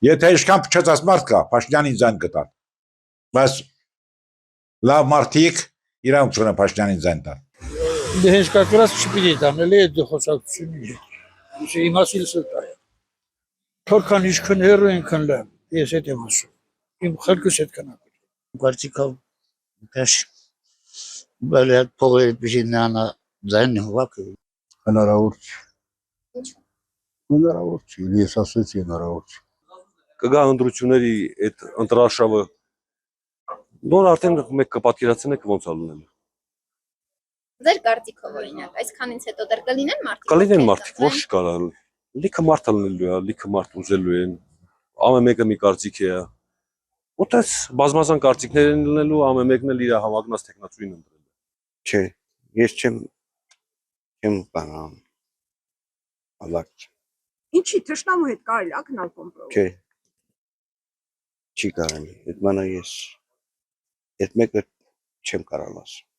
Եթե ինչքան փչացած մարդ կա, Փաշինյանին ձայն կտան։ Բայց լավ մարդիկ իրանք չունեն Փաշինյանին ձայն տան։ Դե հենց կակրած չպիտի տանել այդ խոսակցությունը։ Իսկ իմասիլ ստա։ Թորքան ինչքան հեռու ենքան լավ։ Ես այդ եմ ասում։ Իմ խելքս այդքան է։ Գարտիկով քաշ բալը փողերը բիժինանա ձայն հովակը հնարավոր չի։ Ինչ։ Հնարավոր չի, ես ասեցի հնարավոր չի։ Կգա ընտրությունների այդ ընտրարշավը նոր արդեն մեկ կպատկերացնեք ոնց է լինել։ Ձեր կարծիքով օրինակ, այսքանից հետո դեռ կլինեն մարդիկ։ Կլինեն մարդիկ, ոչ չկա։ Լիքը մարդ է լինելու է, լիքը մարդ ուզելու են։ Ամեն մեկը մի կարծիք է։ Որտես բազմազան կարծիքներ են լինելու, ամեն մեկն էլ իր հավակնած տեխնացուին ընտրել։ Չէ, ես չեմ բանան։ Ալակ։ Ինչի թշնամու հետ կարելի է գնալ կոմպրոմիս։ Չէ։ Չի կարելի։ Այդ մանա ես այդ մեկը չեմ կարող ասել։